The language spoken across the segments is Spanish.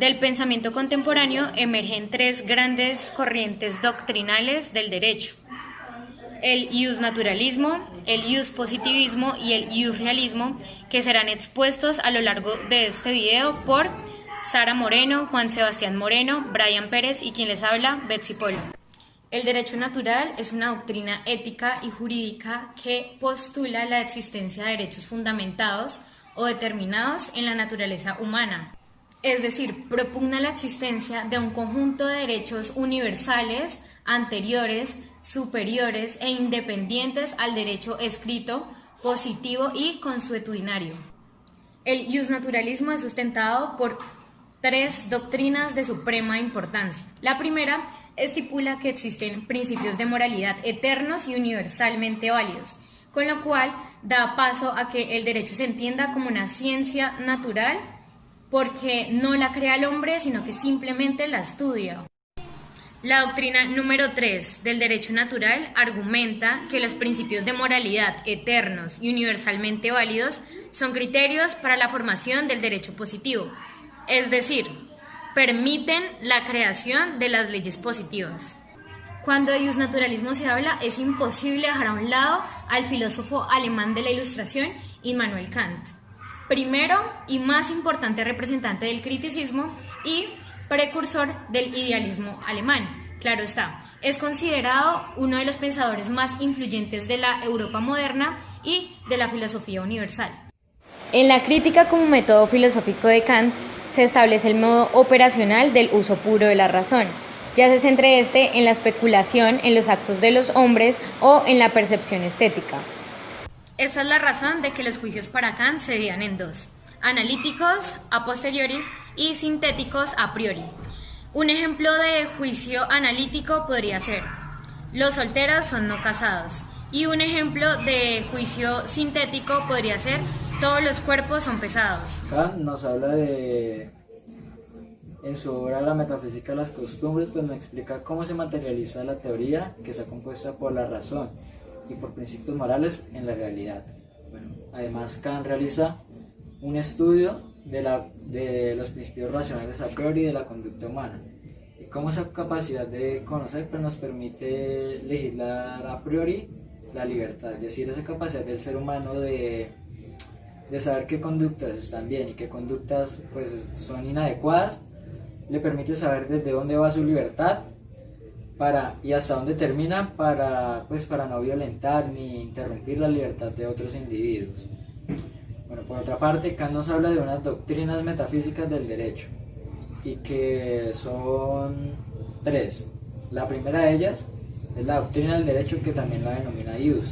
Del pensamiento contemporáneo emergen tres grandes corrientes doctrinales del derecho: el iusnaturalismo, el iuspositivismo y el iusrealismo, que serán expuestos a lo largo de este video por Sara Moreno, Juan Sebastián Moreno, Brian Pérez y quien les habla, Betsy Polo. El derecho natural es una doctrina ética y jurídica que postula la existencia de derechos fundamentados o determinados en la naturaleza humana. Es decir, propugna la existencia de un conjunto de derechos universales, anteriores, superiores e independientes al derecho escrito, positivo y consuetudinario. El iusnaturalismo es sustentado por tres doctrinas de suprema importancia. La primera estipula que existen principios de moralidad eternos y universalmente válidos, con lo cual da paso a que el derecho se entienda como una ciencia natural, porque no la crea el hombre, sino que simplemente la estudia. La doctrina número 3 del derecho natural argumenta que los principios de moralidad eternos y universalmente válidos son criterios para la formación del derecho positivo, es decir, permiten la creación de las leyes positivas. Cuando de iusnaturalismo se habla, es imposible dejar a un lado al filósofo alemán de la Ilustración, Immanuel Kant, primero y más importante representante del criticismo y precursor del idealismo alemán. Claro está, es considerado uno de los pensadores más influyentes de la Europa moderna y de la filosofía universal. En la crítica como método filosófico de Kant se establece el modo operacional del uso puro de la razón, ya se centre este en la especulación en los actos de los hombres o en la percepción estética. Esta es la razón de que los juicios para Kant se dividan en dos: analíticos a posteriori y sintéticos a priori. Un ejemplo de juicio analítico podría ser: los solteros son no casados. Y un ejemplo de juicio sintético podría ser: todos los cuerpos son pesados. Kant nos habla en su obra La metafísica de las costumbres, pues nos explica cómo se materializa la teoría que está compuesta por la razón y por principios morales en la realidad. Bueno, además Kant realiza un estudio de los principios racionales a priori de la conducta humana y cómo esa capacidad de conocer pues, nos permite legislar a priori la libertad, es decir, esa capacidad del ser humano de saber qué conductas están bien y qué conductas pues, son inadecuadas, le permite saber desde dónde va su libertad y hasta dónde termina para no violentar ni interrumpir la libertad de otros individuos. Bueno, por otra parte, Kant nos habla de unas doctrinas metafísicas del derecho y que son tres. La primera de ellas es la doctrina del derecho, que también la denomina ius,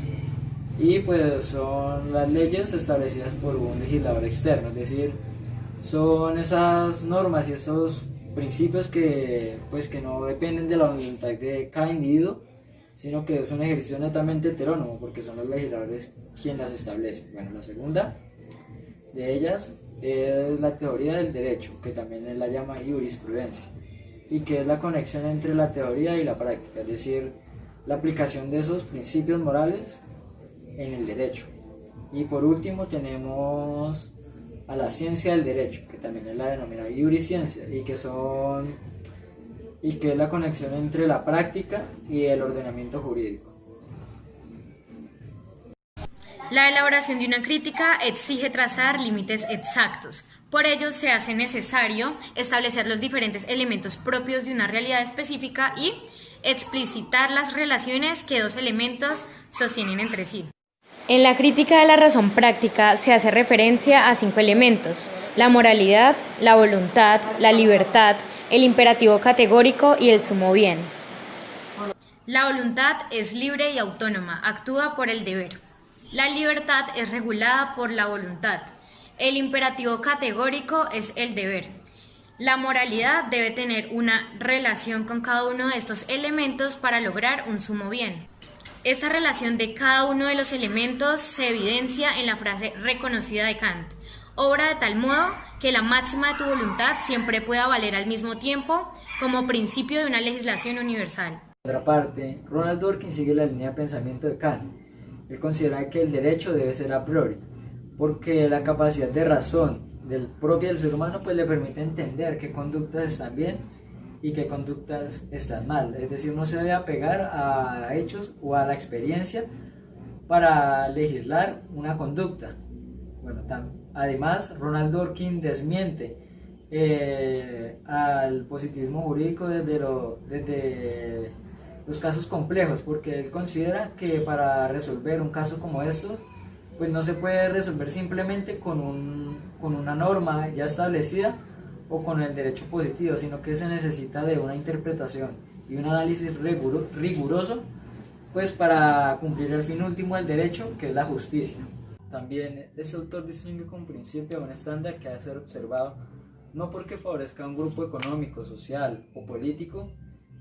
y pues son las leyes establecidas por un legislador externo, es decir, son esas normas y esos principios que no dependen de la voluntad de cada individuo, sino que es un ejercicio netamente heterónomo, porque son los legisladores quienes las establecen. Bueno, la segunda de ellas es la teoría del derecho, que también él la llama jurisprudencia, y que es la conexión entre la teoría y la práctica, es decir, la aplicación de esos principios morales en el derecho. Y por último tenemos a la ciencia del derecho, que también es la denominada jurisciencia, y que es la conexión entre la práctica y el ordenamiento jurídico. La elaboración de una crítica exige trazar límites exactos. Por ello, se hace necesario establecer los diferentes elementos propios de una realidad específica y explicitar las relaciones que dos elementos sostienen entre sí. En la crítica de la razón práctica se hace referencia a 5 elementos: la moralidad, la voluntad, la libertad, el imperativo categórico y el sumo bien. La voluntad es libre y autónoma, actúa por el deber. La libertad es regulada por la voluntad. El imperativo categórico es el deber. La moralidad debe tener una relación con cada uno de estos elementos para lograr un sumo bien. Esta relación de cada uno de los elementos se evidencia en la frase reconocida de Kant: obra de tal modo que la máxima de tu voluntad siempre pueda valer al mismo tiempo como principio de una legislación universal. Por otra parte, Ronald Dworkin sigue la línea de pensamiento de Kant. Él considera que el derecho debe ser a priori, porque la capacidad de razón propia del ser humano, pues le permite entender qué conductas están bien y qué conductas están mal. Es decir, no se debe apegar a hechos o a la experiencia para legislar una conducta. Bueno, además, Ronald Dworkin desmiente al positivismo jurídico desde los casos complejos, porque él considera que para resolver un caso como estos, pues no se puede resolver simplemente con una norma ya establecida o con el derecho positivo, sino que se necesita de una interpretación y un análisis riguroso, pues para cumplir el fin último del derecho, que es la justicia. También este autor distingue como principio un estándar que ha de ser observado no porque favorezca a un grupo económico, social o político,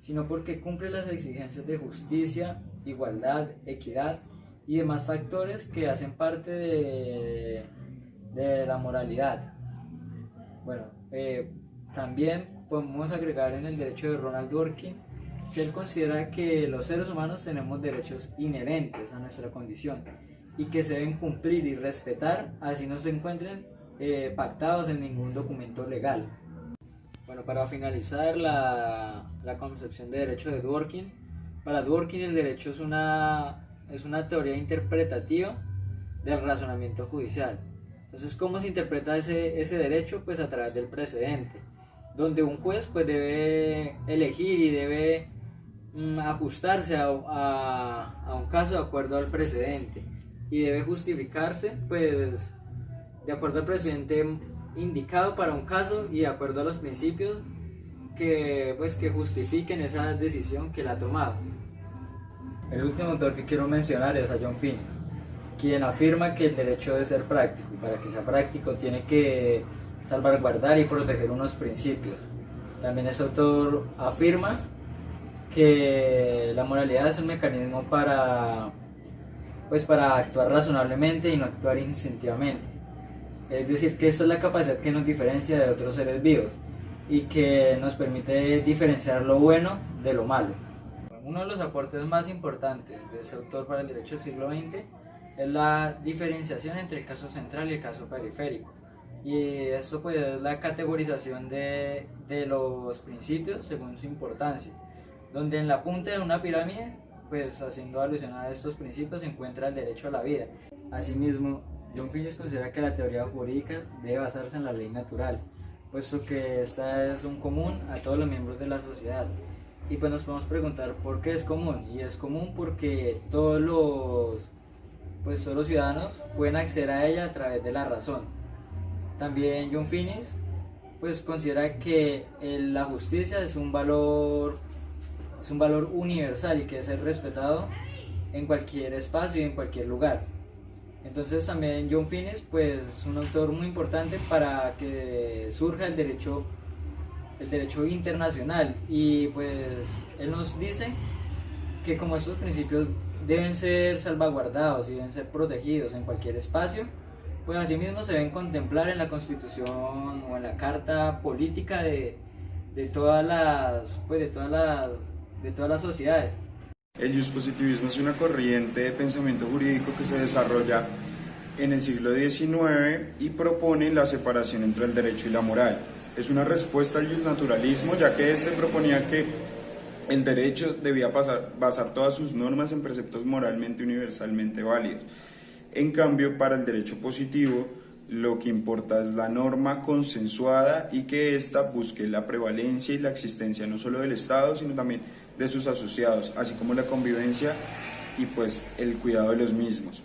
sino porque cumple las exigencias de justicia, igualdad, equidad y demás factores que hacen parte de la moralidad. Bueno, también podemos agregar en el derecho de Ronald Dworkin que él considera que los seres humanos tenemos derechos inherentes a nuestra condición y que se deben cumplir y respetar, así no se encuentren pactados en ningún documento legal. Bueno, para finalizar la concepción de derecho de Dworkin, para Dworkin el derecho es una teoría interpretativa del razonamiento judicial. Entonces, ¿cómo se interpreta ese derecho? Pues a través del precedente, donde un juez pues debe elegir y debe ajustarse a un caso de acuerdo al precedente y debe justificarse pues de acuerdo al precedente indicado para un caso y de acuerdo a los principios que justifiquen esa decisión que él ha tomado. El último autor que quiero mencionar es a John Finnis, quien afirma que el derecho debe ser práctico y para que sea práctico tiene que salvaguardar y proteger unos principios. También ese autor afirma que la moralidad es un mecanismo para actuar razonablemente y no actuar instintivamente. Es decir, que esa es la capacidad que nos diferencia de otros seres vivos y que nos permite diferenciar lo bueno de lo malo. Uno de los aportes más importantes de ese autor para el derecho del siglo XX es la diferenciación entre el caso central y el caso periférico. Y eso pues es la categorización de los principios según su importancia, donde en la punta de una pirámide, pues haciendo alusión a estos principios, se encuentra el derecho a la vida. Asimismo, John Finnis considera que la teoría jurídica debe basarse en la ley natural, puesto que esta es un común a todos los miembros de la sociedad. Y pues nos podemos preguntar por qué es común, y es común porque todos los ciudadanos pueden acceder a ella a través de la razón. También John Finnis pues considera que la justicia es un valor universal y que debe ser respetado en cualquier espacio y en cualquier lugar. Entonces también John Finnis pues es un autor muy importante para que surja el derecho internacional, y pues él nos dice que como estos principios deben ser salvaguardados y deben ser protegidos en cualquier espacio, pues asimismo se deben contemplar en la Constitución o en la Carta Política de todas las sociedades. El positivismo es una corriente de pensamiento jurídico que se desarrolla en el siglo XIX y propone la separación entre el derecho y la moral. Es una respuesta al naturalismo, ya que este proponía que el derecho debía basar todas sus normas en preceptos moralmente universalmente válidos. En cambio, para el derecho positivo, lo que importa es la norma consensuada y que ésta busque la prevalencia y la existencia no solo del Estado, sino también de sus asociados, así como la convivencia y pues el cuidado de los mismos.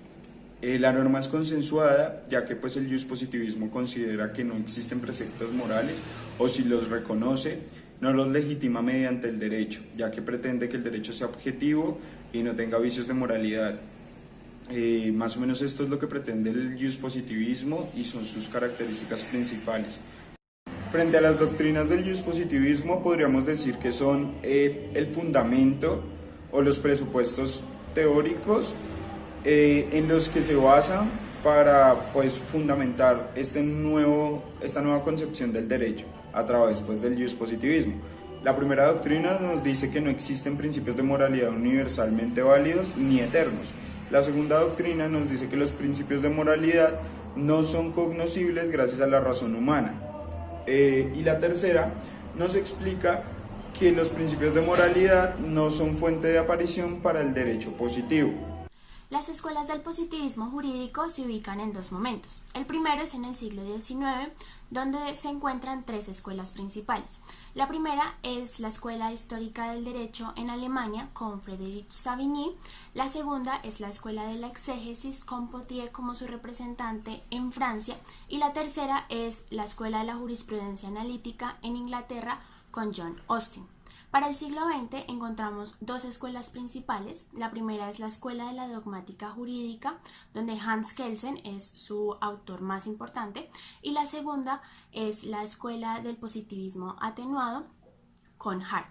La norma es consensuada, ya que pues el positivismo considera que no existen preceptos morales, o si los reconoce, no los legitima mediante el derecho, ya que pretende que el derecho sea objetivo y no tenga vicios de moralidad. Más o menos esto es lo que pretende el positivismo y son sus características principales. Frente a las doctrinas del positivismo, podríamos decir que son el fundamento o los presupuestos teóricos en los que se basan para pues fundamentar esta nueva concepción del derecho a través pues del positivismo. La primera doctrina nos dice que no existen principios de moralidad universalmente válidos ni eternos. La segunda doctrina nos dice que los principios de moralidad no son cognoscibles gracias a la razón humana. Y la tercera nos explica que los principios de moralidad no son fuente de aparición para el derecho positivo. Las escuelas del positivismo jurídico se ubican en dos momentos. El primero es en el siglo XIX, donde se encuentran tres escuelas principales. La primera es la Escuela Histórica del Derecho en Alemania, con Frédéric Savigny. La segunda es la Escuela de la Exégesis, con Pothier como su representante en Francia. Y la tercera es la Escuela de la Jurisprudencia Analítica en Inglaterra, con John Austin. Para el siglo XX encontramos dos escuelas principales. La primera es la Escuela de la Dogmática Jurídica, donde Hans Kelsen es su autor más importante, y la segunda es la Escuela del Positivismo Atenuado, con Hart.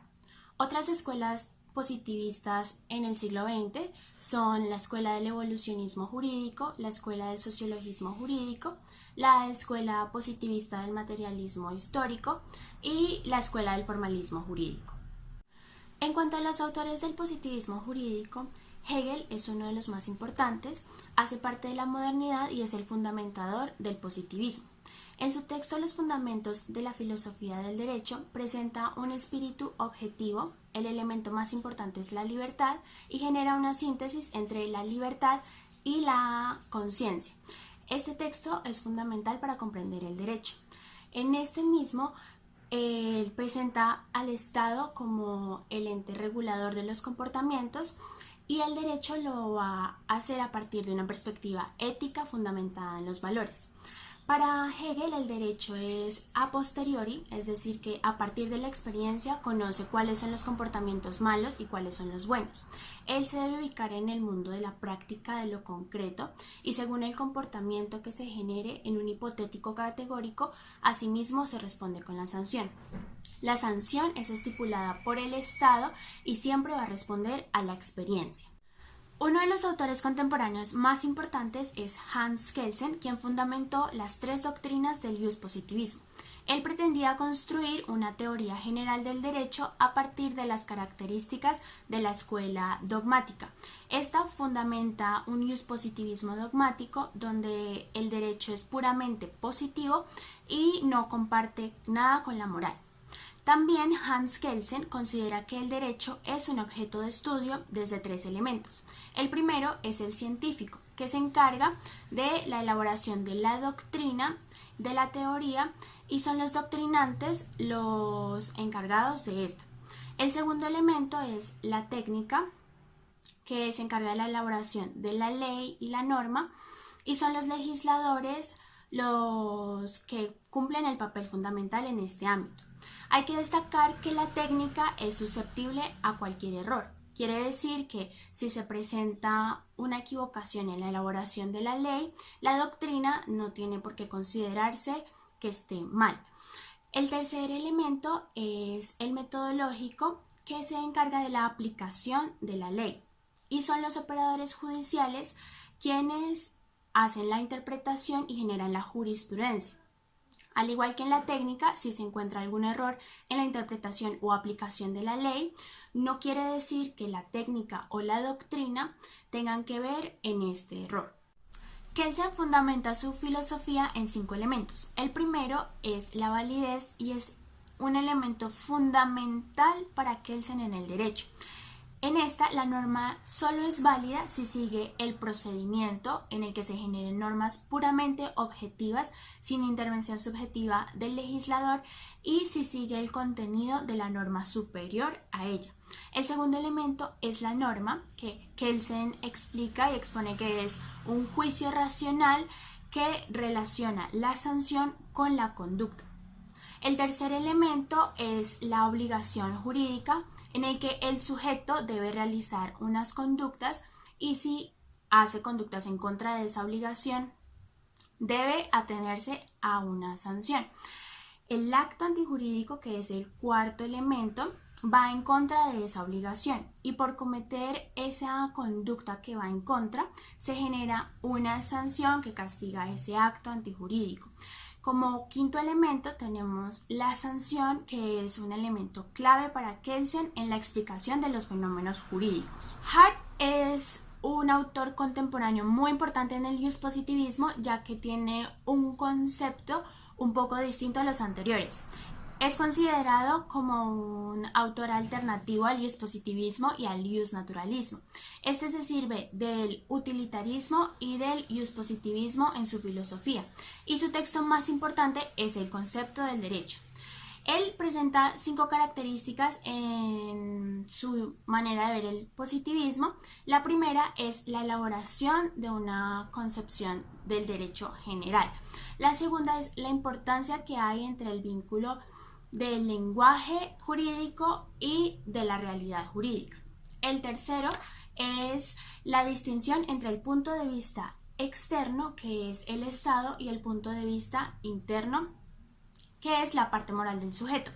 Otras escuelas positivistas en el siglo XX son la Escuela del Evolucionismo Jurídico, la Escuela del Sociologismo Jurídico, la Escuela Positivista del Materialismo Histórico y la Escuela del Formalismo Jurídico. En cuanto a los autores del positivismo jurídico, Hegel es uno de los más importantes, hace parte de la modernidad y es el fundamentador del positivismo. En su texto Los fundamentos de la filosofía del derecho presenta un espíritu objetivo, el elemento más importante es la libertad, y genera una síntesis entre la libertad y la conciencia. Este texto es fundamental para comprender el derecho. En este mismo, él presenta al Estado como el ente regulador de los comportamientos y el derecho lo va a hacer a partir de una perspectiva ética fundamentada en los valores. Para Hegel el derecho es a posteriori, es decir, que a partir de la experiencia conoce cuáles son los comportamientos malos y cuáles son los buenos. Él se debe ubicar en el mundo de la práctica de lo concreto y según el comportamiento que se genere en un hipotético categórico, asimismo se responde con la sanción. La sanción es estipulada por el Estado y siempre va a responder a la experiencia. Uno de los autores contemporáneos más importantes es Hans Kelsen, quien fundamentó las tres doctrinas del positivismo. Él pretendía construir una teoría general del derecho a partir de las características de la escuela dogmática. Esta fundamenta un positivismo dogmático donde el derecho es puramente positivo y no comparte nada con la moral. También Hans Kelsen considera que el derecho es un objeto de estudio desde tres elementos. El primero es el científico, que se encarga de la elaboración de la doctrina, de la teoría, y son los doctrinantes los encargados de esto. El segundo elemento es la técnica, que se encarga de la elaboración de la ley y la norma, y son los legisladores los que cumplen el papel fundamental en este ámbito. Hay que destacar que la técnica es susceptible a cualquier error. Quiere decir que si se presenta una equivocación en la elaboración de la ley, la doctrina no tiene por qué considerarse que esté mal. El tercer elemento es el metodológico, que se encarga de la aplicación de la ley, y son los operadores judiciales quienes hacen la interpretación y generan la jurisprudencia. Al igual que en la técnica, si se encuentra algún error en la interpretación o aplicación de la ley, no quiere decir que la técnica o la doctrina tengan que ver en este error. Kelsen fundamenta su filosofía en 5 elementos. El primero es la validez y es un elemento fundamental para Kelsen en el derecho. En esta, la norma solo es válida si sigue el procedimiento en el que se generen normas puramente objetivas, sin intervención subjetiva del legislador, y si sigue el contenido de la norma superior a ella. El segundo elemento es la norma, que Kelsen explica y expone que es un juicio racional que relaciona la sanción con la conducta. El tercer elemento es la obligación jurídica, en el que el sujeto debe realizar unas conductas y si hace conductas en contra de esa obligación, debe atenerse a una sanción. El acto antijurídico, que es el cuarto elemento, va en contra de esa obligación y por cometer esa conducta que va en contra, se genera una sanción que castiga ese acto antijurídico. Como quinto elemento tenemos la sanción, que es un elemento clave para Kelsen en la explicación de los fenómenos jurídicos. Hart es un autor contemporáneo muy importante en el positivismo, ya que tiene un concepto un poco distinto a los anteriores. Es considerado como un autor alternativo al positivismo y al naturalismo. Este se sirve del utilitarismo y del positivismo en su filosofía, y su texto más importante es El concepto del derecho. Él presenta 5 características en su manera de ver el positivismo. La primera es la elaboración de una concepción del derecho general. La segunda es la importancia que hay entre el vínculo del lenguaje jurídico y de la realidad jurídica. El tercero es la distinción entre el punto de vista externo, que es el Estado, y el punto de vista interno, que es la parte moral del sujeto.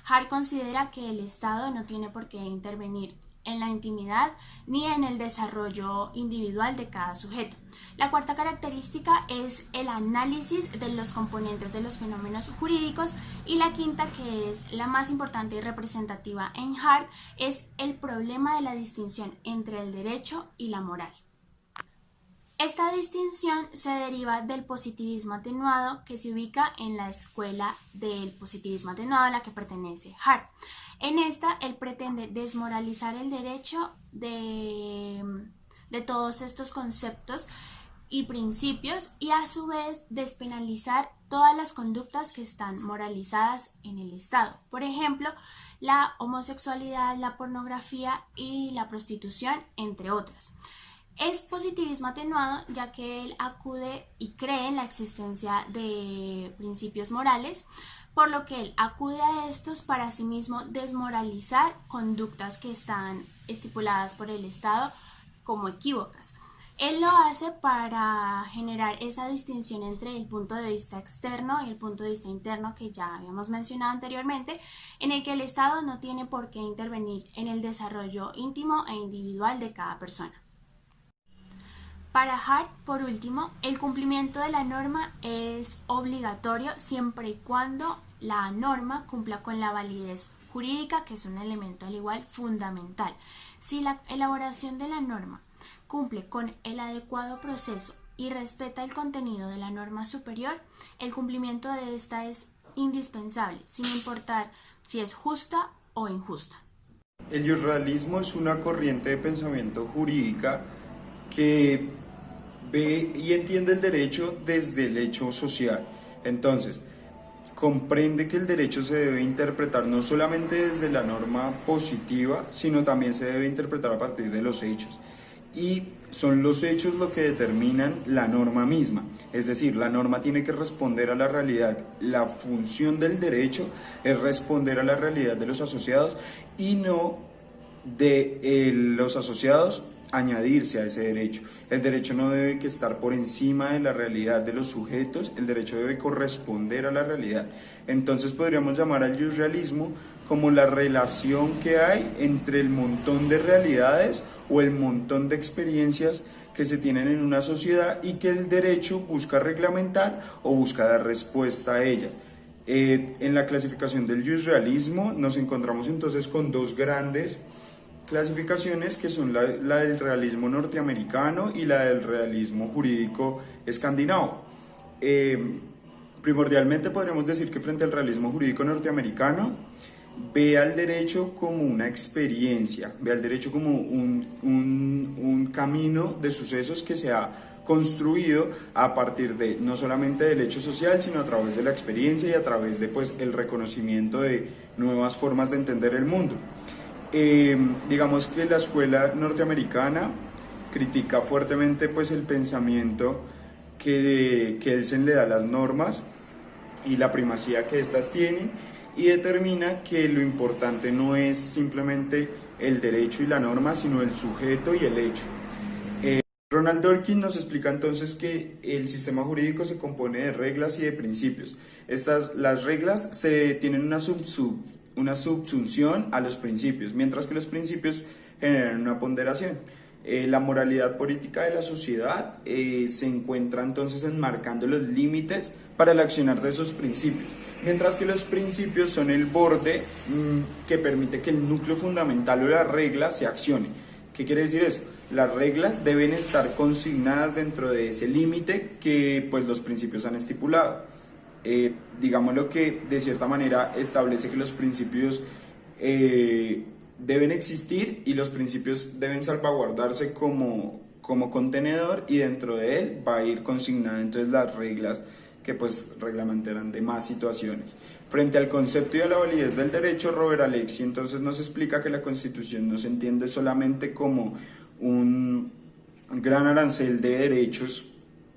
Hart considera que el Estado no tiene por qué intervenir en la intimidad ni en el desarrollo individual de cada sujeto. La cuarta característica es el análisis de los componentes de los fenómenos jurídicos, y la quinta, que es la más importante y representativa en Hart, es el problema de la distinción entre el derecho y la moral. Esta distinción se deriva del positivismo atenuado, que se ubica en la escuela del positivismo atenuado a la que pertenece Hart. En esta, él pretende desmoralizar el derecho de todos estos conceptos y principios, y a su vez despenalizar todas las conductas que están moralizadas en el Estado. Por ejemplo, la homosexualidad, la pornografía y la prostitución, entre otras. Es positivismo atenuado, ya que él acude y cree en la existencia de principios morales, por lo que él acude a estos para asimismo desmoralizar conductas que están estipuladas por el Estado como equívocas. Él lo hace para generar esa distinción entre el punto de vista externo y el punto de vista interno, que ya habíamos mencionado anteriormente, en el que el Estado no tiene por qué intervenir en el desarrollo íntimo e individual de cada persona. Para Hart, por último, el cumplimiento de la norma es obligatorio siempre y cuando la norma cumpla con la validez jurídica, que es un elemento al igual fundamental. Si la elaboración de la norma cumple con el adecuado proceso y respeta el contenido de la norma superior, el cumplimiento de esta es indispensable, sin importar si es justa o injusta. El yusrealismo es una corriente de pensamiento jurídica que ve y entiende el derecho desde el hecho social. Entonces, comprende que el derecho se debe interpretar no solamente desde la norma positiva, sino también se debe interpretar a partir de los hechos. Y son los hechos lo que determinan la norma misma. Es decir, la norma tiene que responder a la realidad. La función del derecho es responder a la realidad de los asociados y no de los asociados añadirse a ese derecho. El derecho no debe que estar por encima de la realidad de los sujetos, el derecho debe corresponder a la realidad. Entonces podríamos llamar al yusrealismo como la relación que hay entre el montón de realidades o el montón de experiencias que se tienen en una sociedad y que el derecho busca reglamentar o busca dar respuesta a ellas. En la clasificación del yusrealismo nos encontramos entonces con dos grandes clasificaciones, que son la del realismo norteamericano y la del realismo jurídico escandinavo. Primordialmente podríamos decir que frente al realismo jurídico norteamericano ve al derecho como una experiencia, ve al derecho como un camino de sucesos que se ha construido a partir de no solamente del hecho social, sino a través de la experiencia y a través de el reconocimiento de nuevas formas de entender el mundo. Digamos que la escuela norteamericana critica fuertemente el pensamiento que Kelsen le da a las normas y la primacía que éstas tienen, y determina que lo importante no es simplemente el derecho y la norma, sino el sujeto y el hecho. Ronald Dworkin nos explica entonces que el sistema jurídico se compone de reglas y de principios. Las reglas tienen una subsunción a los principios, mientras que los principios generan una ponderación. La moralidad política de la sociedad se encuentra entonces enmarcando los límites para el accionar de esos principios, mientras que los principios son el borde que permite que el núcleo fundamental o la regla se accione. ¿Qué quiere decir esto? Las reglas deben estar consignadas dentro de ese límite que pues los principios han estipulado. Digámoslo que de cierta manera establece que los principios deben existir y los principios deben salvaguardarse como contenedor, y dentro de él va a ir consignada entonces las reglas que pues reglamentarán demás situaciones. Frente al concepto y a la validez del derecho, Robert Alexy entonces nos explica que la Constitución no se entiende solamente como un gran arancel de derechos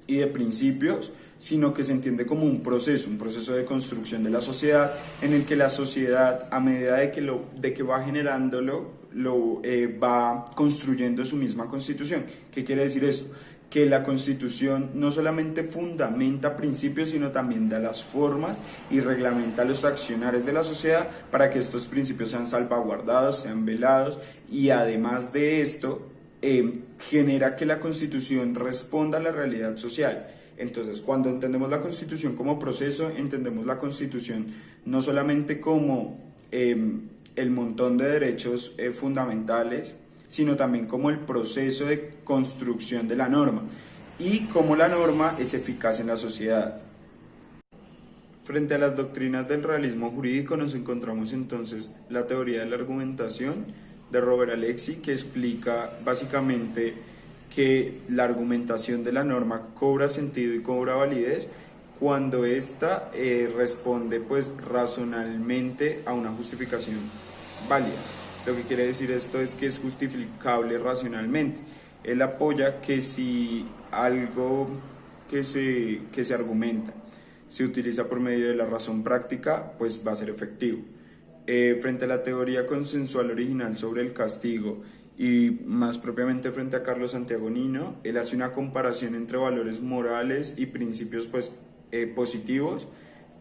y de principios, sino que se entiende como un proceso de construcción de la sociedad, en el que la sociedad, a medida de que va generándolo, va construyendo su misma constitución. ¿Qué quiere decir esto? Que la Constitución no solamente fundamenta principios, sino también da las formas y reglamenta los accionarios de la sociedad para que estos principios sean salvaguardados, sean velados, y además de esto, genera que la Constitución responda a la realidad social. Entonces, cuando entendemos la Constitución como proceso, entendemos la Constitución no solamente como el montón de derechos fundamentales, sino también como el proceso de construcción de la norma y cómo la norma es eficaz en la sociedad. Frente a las doctrinas del realismo jurídico nos encontramos entonces la teoría de la argumentación de Robert Alexy, que explica básicamente que la argumentación de la norma cobra sentido y cobra validez cuando ésta responde pues razonalmente a una justificación válida. Lo que quiere decir esto es que es justificable racionalmente. Él apoya que si algo que se argumenta se utiliza por medio de la razón práctica, pues va a ser efectivo. Frente a la teoría consensual original sobre el castigo, y más propiamente frente a Carlos Santiago Nino, él hace una comparación entre valores morales y principios pues, positivos,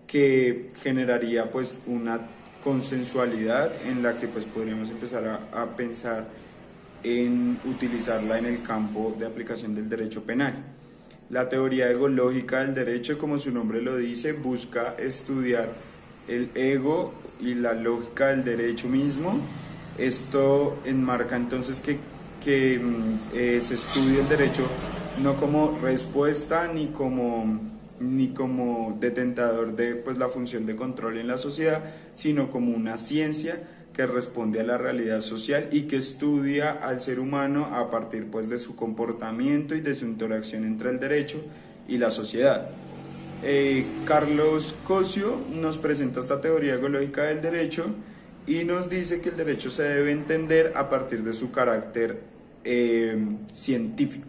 que generaría pues una consensualidad en la que pues podríamos empezar a pensar en utilizarla en el campo de aplicación del derecho penal. La teoría egológica del derecho, como su nombre lo dice, busca estudiar el ego y la lógica del derecho mismo. Esto enmarca entonces que se estudie el derecho no como respuesta ni como detentador de pues, la función de control en la sociedad, sino como una ciencia que responde a la realidad social y que estudia al ser humano a partir pues, de su comportamiento y de su interacción entre el derecho y la sociedad. Carlos Cosio nos presenta esta teoría ecológica del derecho y nos dice que el derecho se debe entender a partir de su carácter científico.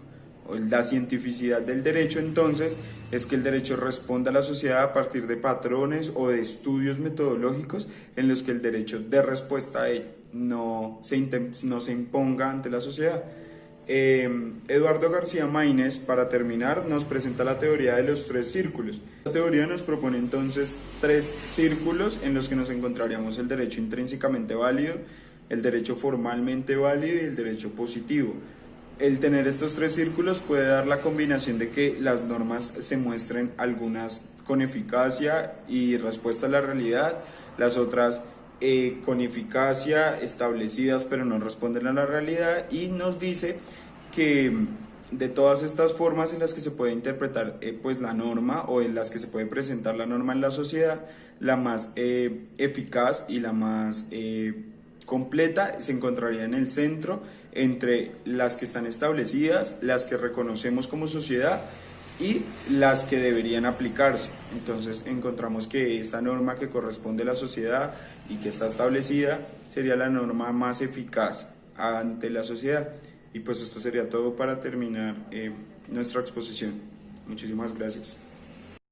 La cientificidad del derecho entonces es que el derecho responda a la sociedad a partir de patrones o de estudios metodológicos en los que el derecho dé respuesta a ello, no se imponga ante la sociedad. Eduardo García Maínez, para terminar, nos presenta la teoría de los 3 círculos. La teoría nos propone entonces 3 círculos en los que nos encontraríamos el derecho intrínsecamente válido, el derecho formalmente válido y el derecho positivo. El tener estos 3 círculos puede dar la combinación de que las normas se muestren algunas con eficacia y respuesta a la realidad, las otras con eficacia establecidas pero no responden a la realidad, y nos dice que de todas estas formas en las que se puede interpretar pues la norma o en las que se puede presentar la norma en la sociedad, la más eficaz y la más completa se encontraría en el centro entre las que están establecidas, las que reconocemos como sociedad y las que deberían aplicarse. Entonces encontramos que esta norma que corresponde a la sociedad y que está establecida sería la norma más eficaz ante la sociedad. Y pues esto sería todo para terminar nuestra exposición. Muchísimas gracias.